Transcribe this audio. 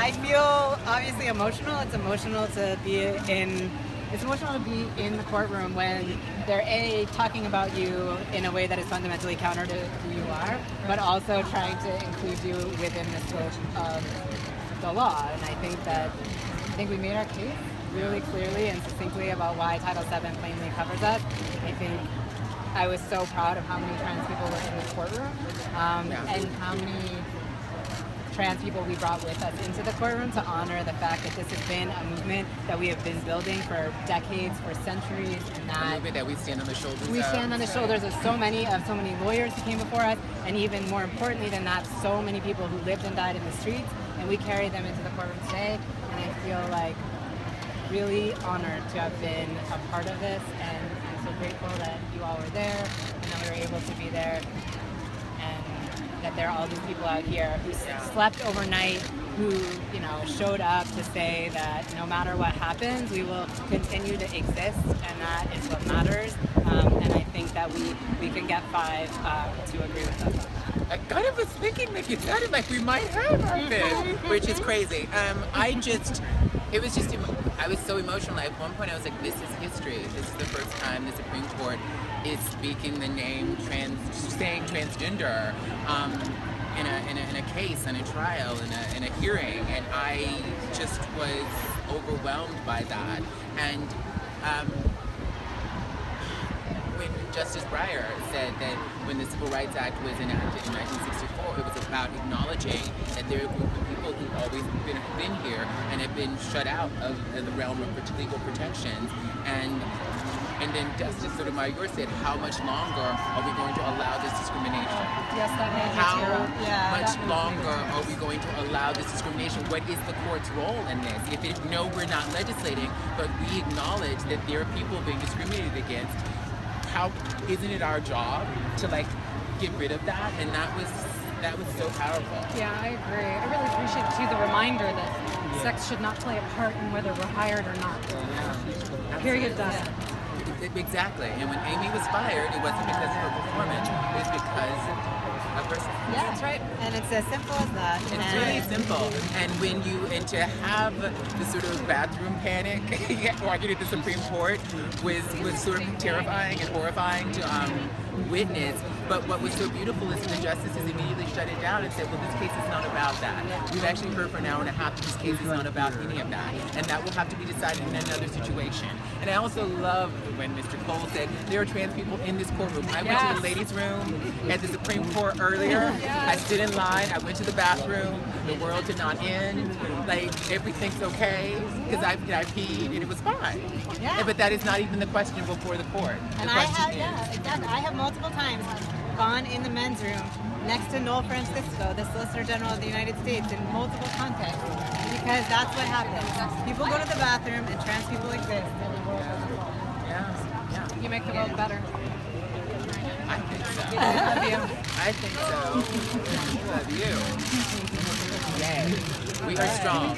I feel obviously emotional. It's emotional to be in. It's emotional to be in the courtroom when they're talking about you in a way that is fundamentally counter to who you are, but also trying to include you within the scope of the law. And I think we made our case really clearly and succinctly about why Title VII plainly covers us. I think I was so proud of how many trans people were in this courtroom and how many trans people we brought with us into the courtroom to honor the fact that this has been a movement that we have been building for decades, for centuries, and that a movement that we stand on the shoulders of. We stand on the shoulders of so many lawyers who came before us, and even more importantly than that, so many people who lived and died in the streets, and we carry them into the courtroom today. And I feel like really honored to have been a part of this, and I'm so grateful that you all were there and that we were able to be there, and that there are all these people out here who slept overnight, who showed up to say that no matter what happens, we will continue to exist, and that is what matters. And I think that we can get 5 to agree with us on that. I kind of was thinking, like, it sounded like we might have been, which is crazy. I was so emotional. At one point I was like, this is history. This is the first time the Supreme Court is speaking the name saying transgender in a case, in a trial, in a hearing, and I just was overwhelmed by that. And when Justice Breyer said that when the Civil Rights Act was enacted in 1964, it was about acknowledging that there are a group of people who've always been here and have been shut out of the realm of legal protections. And then Justice Sotomayor said, how much longer are we going to allow this discrimination? Yes, that made me How tear up. much longer are we going to allow this discrimination? What is the court's role in this? No, we're not legislating, but we acknowledge that there are people being discriminated against. How isn't it our job to get rid of that? And that was so powerful. Yeah, I agree. I really appreciate too the reminder that sex should not play a part in whether we're hired or not. Period. Done. Exactly. And when Amy was fired, it wasn't because of her performance. It was because of her. Yeah, that's right. And it's as simple as that. It's really simple. And to have the sort of bathroom panic argued at the Supreme Court was sort of terrifying and horrifying to witness. But what was so beautiful is the justices immediately shut it down and said, well, this case is not about that. We've actually heard for an hour and a half that this case is not about any of that. And that will have to be decided in another situation. And I also love when Mr. Cole said, there are trans people in this courtroom. I went to the ladies' room at the Supreme Court earlier. I stood in line. I went to the bathroom. The world did not end. Everything's okay because I peed and it was fine. Yeah. But that is not even the question before the court. And I have multiple times gone in the men's room next to Noel Francisco, the Solicitor General of the United States, in multiple contexts, because that's what happens. People go to the bathroom and trans people exist and the world doesn't fall. Yeah. You make the world better. I think so. Love you. I think so. Love you. Yay. We are strong.